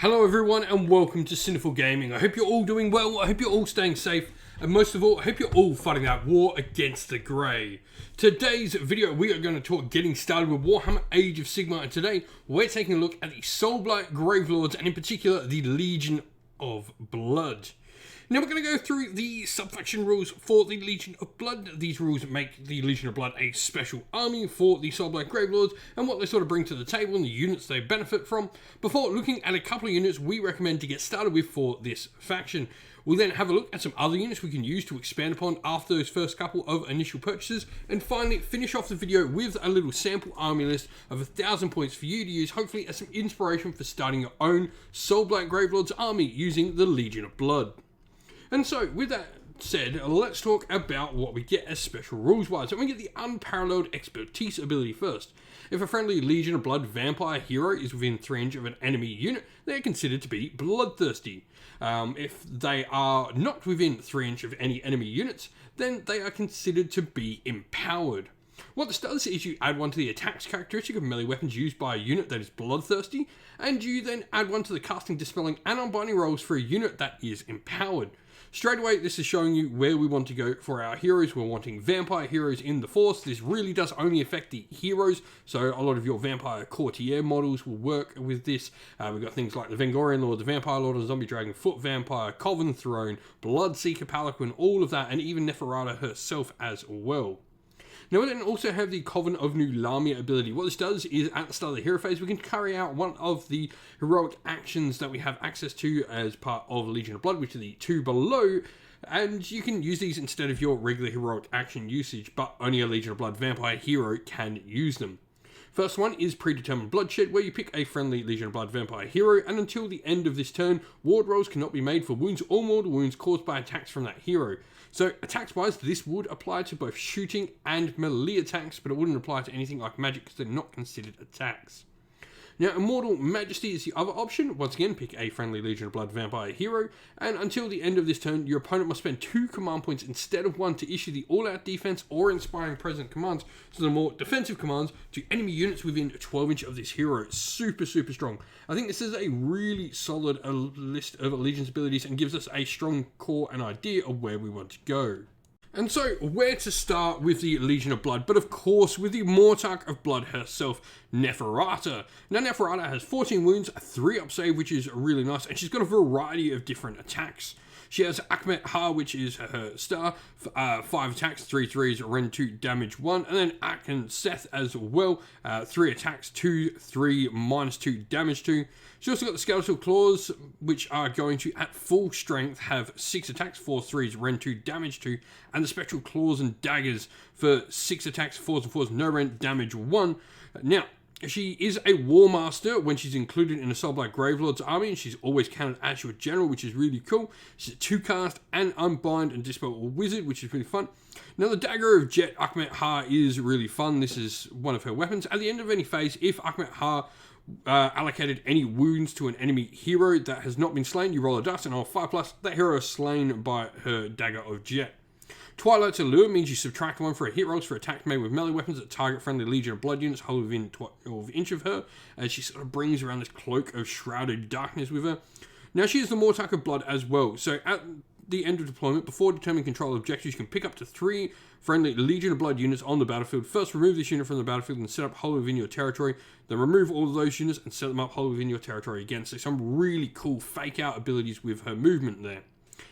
Hello everyone and welcome to Sinful Gaming. I hope you're all doing well, I hope you're all staying safe, and most of all, I hope you're all fighting that war against the Grey. Today's video, we are going to talk getting started with Warhammer Age of Sigmar, and today we're taking a look at the Soulblight Gravelords, and in particular, the Legion of Blood. Now we're going to go through the subfaction rules for the Legion of Blood. These rules make the Legion of Blood a special army for the Soulblight Gravelords and what they sort of bring to the table and the units they benefit from, before looking at a couple of units we recommend to get started with for this faction. We'll then have a look at some other units we can use to expand upon after those first couple of initial purchases, and finally finish off the video with a little sample army list of 1,000 points for you to use, hopefully as some inspiration for starting your own Soulblight Gravelords army using the Legion of Blood. And so, with that said, let's talk about what we get as special rules-wise. So we get the Unparalleled Expertise ability first. If a friendly Legion of Blood vampire hero is within 3 inches of an enemy unit, they're considered to be bloodthirsty. If they are not within 3 inches of any enemy units, then they are considered to be empowered. What this does is you add one to the attacks characteristic of melee weapons used by a unit that is bloodthirsty, and you then add one to the casting, dispelling, and unbinding rolls for a unit that is empowered. Straight away, this is showing you where we want to go for our heroes. We're wanting vampire heroes in the force. This really does only affect the heroes, so a lot of your vampire courtier models will work with this. We've got things like the Vengorian Lord, the Vampire Lord, the Zombie Dragon, Foot Vampire, Coven Throne, Bloodseeker Palanquin, all of that, and even Neferata herself as well. Now we then also have the Coven of New Lamia ability. What this does is at the start of the hero phase, we can carry out one of the heroic actions that we have access to as part of Legion of Blood, which are the 2 below, and you can use these instead of your regular heroic action usage, but only a Legion of Blood vampire hero can use them. First one is Predetermined Bloodshed, where you pick a friendly Legion of Blood vampire hero, and until the end of this turn, ward rolls cannot be made for wounds or mortal wounds caused by attacks from that hero. So attacks-wise, this would apply to both shooting and melee attacks, but it wouldn't apply to anything like magic because they're not considered attacks. Now, Immortal Majesty is the other option. Once again, pick a friendly Legion of Blood vampire hero, and until the end of this turn, your opponent must spend 2 command points instead of 1 to issue the all-out defense or inspiring present commands, so the more defensive commands, to enemy units within 12 inches of this hero. Super, super strong. I think this is a really solid list of allegiance abilities and gives us a strong core and idea of where we want to go. And so, where to start with the Legion of Blood? But of course, with the Mortarch of Blood herself, Neferata. Now, Neferata has 14 wounds, a 3-up save, which is really nice, and she's got a variety of different attacks. She has Akhmet Ha, which is her star, 5 attacks, 3 threes, Ren 2, damage 1, and then Akhmet Seth as well, 3 attacks, 2, 3, -2, damage 2. She also got the Skeletal Claws, which are going to, at full strength, have 6 attacks, 4 threes, Ren 2, damage 2, and the Spectral Claws and Daggers for 6 attacks, 4s and 4s, no Ren, damage 1. Now, she is a War Master when she's included in a Soulblight Gravelords army, and she's always counted as your general, which is really cool. She's a 2-cast and Unbind and Dispel Wizard, which is really fun. Now, the Dagger of Jet Akhmet Ha is really fun. This is one of her weapons. At the end of any phase, if Akhmet Ha allocated any wounds to an enemy hero that has not been slain, you roll a dice, and on 5+, that hero is slain by her Dagger of Jet. Twilight's Allure means you subtract 1 for a hit rolls for attacks made with melee weapons that target friendly Legion of Blood units wholly within 12 inches of her, as she sort of brings around this cloak of shrouded darkness with her. Now, she is the Mortarch of Blood as well, so at the end of deployment, before determining control of objectives, you can pick up to 3 friendly Legion of Blood units on the battlefield. First, remove this unit from the battlefield and set up wholly within your territory, then remove all of those units and set them up wholly within your territory again. So some really cool fake-out abilities with her movement there.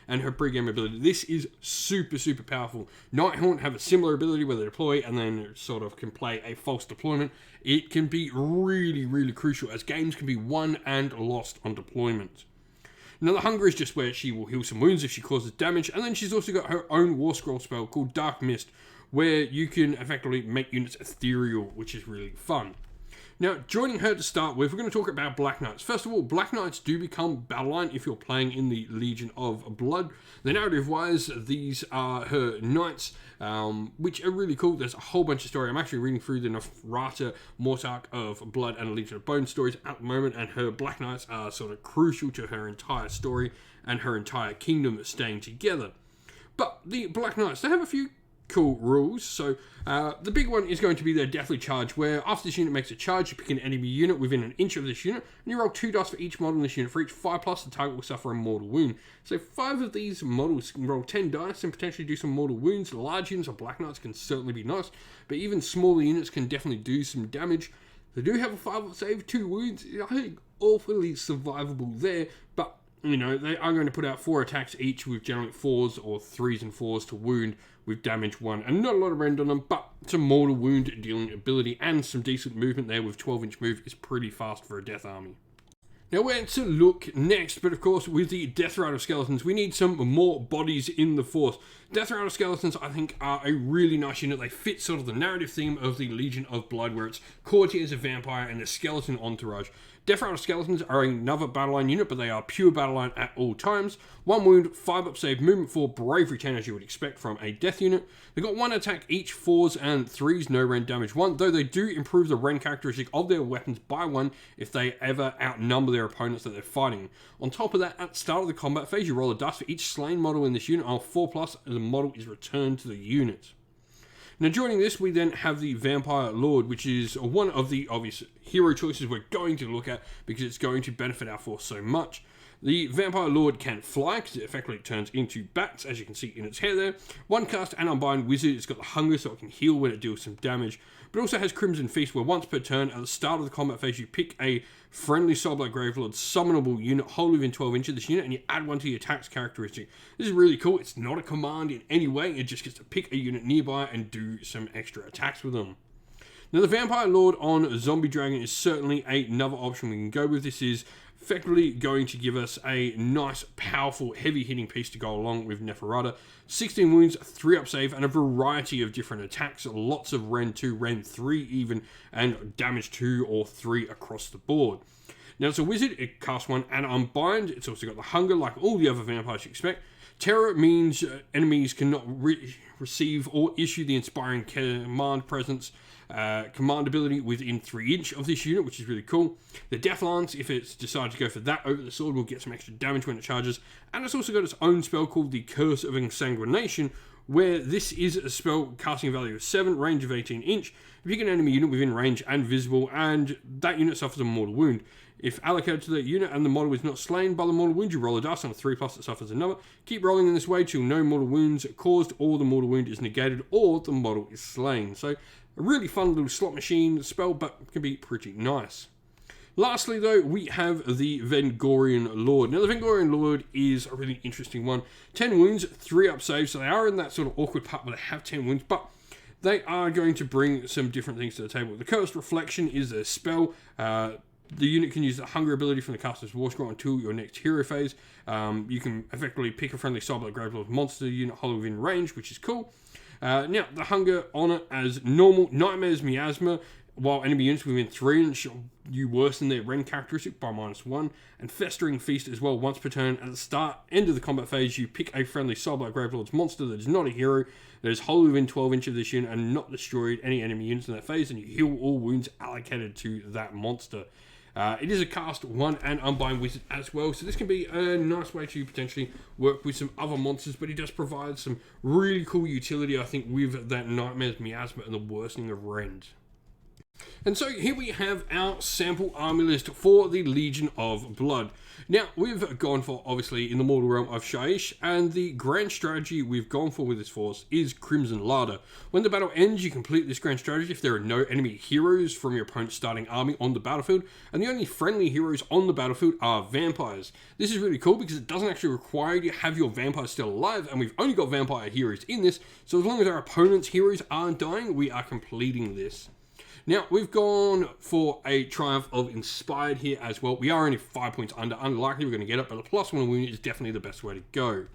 And her pre-game ability. This is super, super powerful. Nighthaunt have a similar ability where they deploy and then sort of can play a false deployment. It can be really, really crucial, as games can be won and lost on deployment. Now, the Hunger is just where she will heal some wounds if she causes damage, and then she's also got her own War Scroll spell called Dark Mist, where you can effectively make units ethereal, which is really fun. Now, joining her to start with, we're going to talk about Black Knights. First of all, Black Knights do become battle-line if you're playing in the Legion of Blood. The narrative-wise, these are her knights, which are really cool. There's a whole bunch of story. I'm actually reading through the Neferata, Mortarch of Blood, and Legion of Bone stories at the moment, and her Black Knights are sort of crucial to her entire story and her entire kingdom staying together. But the Black Knights, they have a few cool rules. So the big one is going to be their Deathly Charge, where after this unit makes a charge, you pick an enemy unit within an inch of this unit, and you roll 2 dice for each model in this unit. For each 5+, the target will suffer a mortal wound. So 5 of these models can roll 10 dice and potentially do some mortal wounds. Large units of Black Knights can certainly be nice, but even smaller units can definitely do some damage. They do have a 5-up save, 2 wounds. I think awfully survivable there, but you know, they are going to put out 4 attacks each with generally 4s or 3s and 4s to wound with damage 1. And not a lot of rend on them, but some mortal wound dealing ability and some decent movement there with 12-inch move is pretty fast for a Death Army. Now where to look next, but of course with the Death Rider Skeletons, we need some more bodies in the force. Death Rider Skeletons, I think, are a really nice unit. They fit sort of the narrative theme of the Legion of Blood, where it's Courtiers, a vampire, and a skeleton entourage. Death Rider Skeletons are another battle line unit, but they are pure battle line at all times. 1 wound, 5-up save, movement 4, bravery 10, as you would expect from a death unit. They've got 1 attack each, 4s and 3s, no rend, damage 1, though they do improve the rend characteristic of their weapons by 1 if they ever outnumber their opponents that they're fighting. On top of that, at the start of the combat phase, you roll a dice for each slain model in this unit. On 4+, the model is returned to the unit. Now joining this, we then have the Vampire Lord, which is one of the obvious hero choices we're going to look at because it's going to benefit our force so much. The Vampire Lord can fly because it effectively turns into bats, as you can see in its hair there. 1 cast and Unbind Wizard. It's got the hunger so it can heal when it deals some damage. But it also has Crimson Feast, where once per turn at the start of the combat phase you pick a friendly Soulblight Gravelords summonable unit wholly within 12 inches of this unit, and you add 1 to your attack's characteristic. This is really cool. It's not a command in any way. It just gets to pick a unit nearby and do some extra attacks with them. Now the Vampire Lord on Zombie Dragon is certainly another option we can go with. This is effectively going to give us a nice, powerful, heavy-hitting piece to go along with Neferata. 16 wounds, 3-up save, and a variety of different attacks. Lots of Rend 2, Rend 3 even, and damage 2 or 3 across the board. Now it's a wizard, it casts 1 and Unbind. It's also got the hunger like all the other vampires you expect. Terror means enemies cannot receive or issue the Inspiring Command Presence command ability within 3 inch of this unit, which is really cool. The Death Lance, if it's decided to go for that over the sword, will get some extra damage when it charges. And it's also got its own spell called the Curse of Insanguination, where this is a spell casting value of 7, range of 18 inch. If you get an enemy unit within range and visible, and that unit suffers a mortal wound. If allocated to that unit and the model is not slain by the mortal wound, you roll a dice on a 3+, it suffers another. Keep rolling in this way till no mortal wounds are caused, or the mortal wound is negated, or the model is slain. So a really fun little slot machine spell, but can be pretty nice. Lastly, though, we have the Vengorian Lord. Now, the Vengorian Lord is a really interesting one. 10 wounds, 3-up saves, so they are in that sort of awkward part where they have 10 wounds, but they are going to bring some different things to the table. The Cursed Reflection is a spell. The unit can use the Hunger ability from the Caster's War Scroll until your next hero phase. You can effectively pick a friendly Soulblight Gravelords monster unit wholly within range, which is cool. Now, the Hunger on it as normal. Nightmares Miasma, while enemy units within 3 inch, you worsen their rend characteristic by -1. And Festering Feast as well, once per turn. At the end of the combat phase, you pick a friendly Soulblight Gravelords monster that is not a hero, that is wholly within 12 inch of this unit and not destroyed any enemy units in that phase, and you heal all wounds allocated to that monster. It is a cast 1 and Unbind Wizard as well, so this can be a nice way to potentially work with some other monsters, but it does provide some really cool utility, I think, with that Nightmares Miasma and the worsening of Rend. And so here we have our sample army list for the Legion of Blood. Now, we've gone for, obviously, in the mortal realm of Shaiish, and the grand strategy we've gone for with this force is Crimson Larder. When the battle ends, you complete this grand strategy if there are no enemy heroes from your opponent's starting army on the battlefield, and the only friendly heroes on the battlefield are vampires. This is really cool because it doesn't actually require you to have your vampires still alive, and we've only got vampire heroes in this, so as long as our opponent's heroes aren't dying, we are completing this. Now, we've gone for a Triumph of Inspired here as well. We are only 5 points under. Unlikely we're going to get it, but the +1 wound is definitely the best way to go.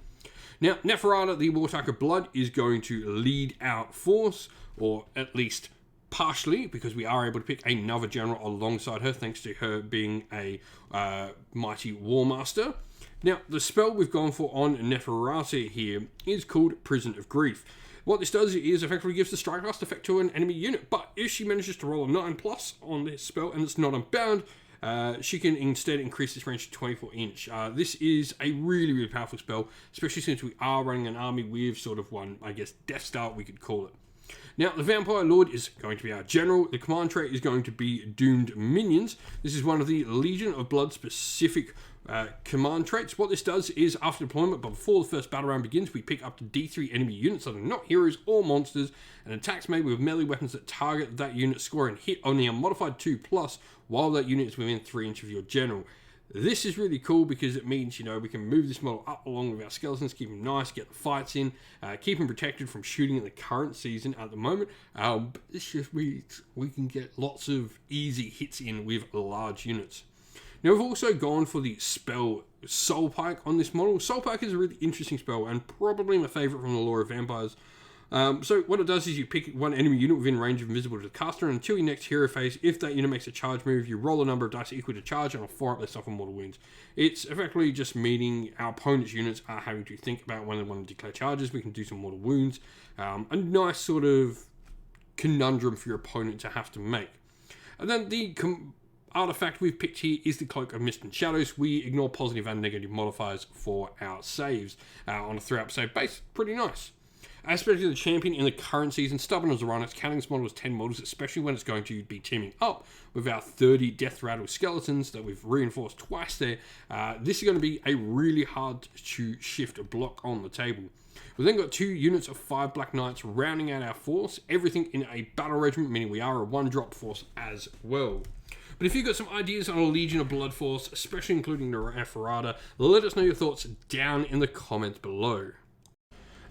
Now, Neferata, the Mortarch of Blood, is going to lead our force, or at least partially, because we are able to pick another general alongside her, thanks to her being a mighty War Master. Now, the spell we've gone for on Neferata here is called Prison of Grief. What this does is effectively gives the Strike Last effect to an enemy unit, but if she manages to roll a 9+ on this spell and it's not unbound, she can instead increase this range to 24 inch. This is a really, really powerful spell, especially since we are running an army with sort of one, I guess, Death Star, we could call it. Now, the Vampire Lord is going to be our general. The command trait is going to be Doomed Minions. This is one of the Legion of Blood specific command traits. What this does is, after deployment, but before the first battle round begins, we pick up to D3 enemy units that are not heroes or monsters, and attacks made with melee weapons that target that unit score and hit only a modified 2+, while that unit is within 3 inches of your general. This is really cool because it means, you know, we can move this model up along with our skeletons, keep them nice, get the fights in, keep them protected from shooting in the current season at the moment. But this just we can get lots of easy hits in with large units. Now, we've also gone for the spell Soulblight on this model. Soulblight is a really interesting spell and probably my favourite from the lore of vampires. So what it does is you pick one enemy unit within range of invisible to the caster, and until your next hero phase, if that unit makes a charge move, you roll a number of dice equal to charge, and on 4 up they suffer mortal wounds. It's effectively just meaning our opponent's units are having to think about when they want to declare charges. We can do some mortal wounds. A nice sort of conundrum for your opponent to have to make. And then the artifact we've picked here is the Cloak of Mist and Shadows. We ignore positive and negative modifiers for our saves on a 3-up save base. Pretty nice. Especially the champion in the current season, Stubborn as a Rhino, counting this model as 10 models, especially when it's going to be teaming up with our 30 Death Rattle skeletons that we've reinforced twice there. This is going to be a really hard to shift block on the table. We've then got 2 units of 5 Black Knights rounding out our force, everything in a battle regiment, meaning we are a 1-drop force as well. But if you've got some ideas on a Legion of Blood force, especially including the Neferata, let us know your thoughts down in the comments below.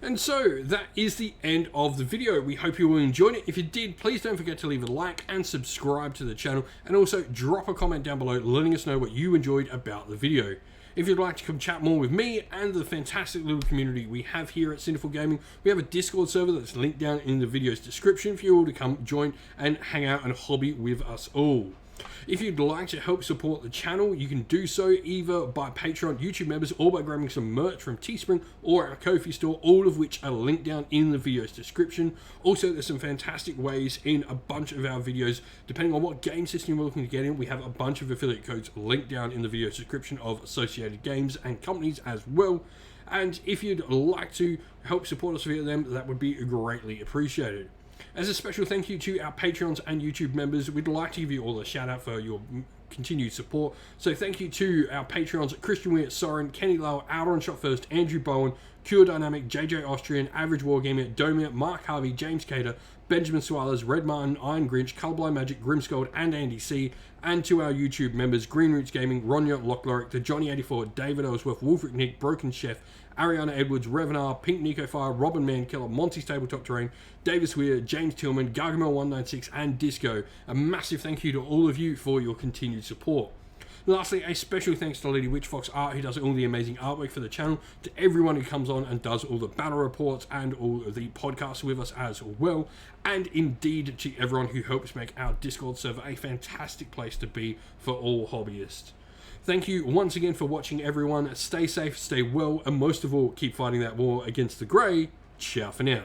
And so, that is the end of the video. We hope you all enjoyed it. If you did, please don't forget to leave a like and subscribe to the channel, and also drop a comment down below letting us know what you enjoyed about the video. If you'd like to come chat more with me and the fantastic little community we have here at Sinful Gaming, we have a Discord server that's linked down in the video's description for you all to come join and hang out and hobby with us all. If you'd like to help support the channel, you can do so either by Patreon, YouTube members, or by grabbing some merch from Teespring or our Ko-fi store, all of which are linked down in the video's description. Also, there's some fantastic ways in a bunch of our videos, depending on what game system you're looking to get in. We have a bunch of affiliate codes linked down in the video's description of associated games and companies as well. And if you'd like to help support us via them, that would be greatly appreciated. As a special thank you to our Patreons and YouTube members, we'd like to give you all a shout out for your continued support. So thank you to our Patreons, Christian Weir, Soren, Kenny Lau, Outer on Shot First, Andrew Bowen, Cure Dynamic, JJ Austrian, Average Wargamer, Domir, Mark Harvey, James Cater, Benjamin Suarez, Red Martin, Iron Grinch, Colorblind Magic, Grimscold, and Andy C. And to our YouTube members, Green Roots Gaming, Ronya, Lockloric, The Johnny84, David Ellsworth, Wolfric Nick, Broken Chef, Ariana Edwards, Revenar, Pink Nico Fire, Robin Mankiller, Monty's Tabletop Terrain, Davis Weir, James Tillman, Gargamel196, and Disco. A massive thank you to all of you for your continued support. Lastly, a special thanks to Lady Witchfox Art, who does all the amazing artwork for the channel, to everyone who comes on and does all the battle reports and all of the podcasts with us as well, and indeed to everyone who helps make our Discord server a fantastic place to be for all hobbyists. Thank you once again for watching, everyone. Stay safe, stay well, and most of all, keep fighting that war against the grey. Ciao for now.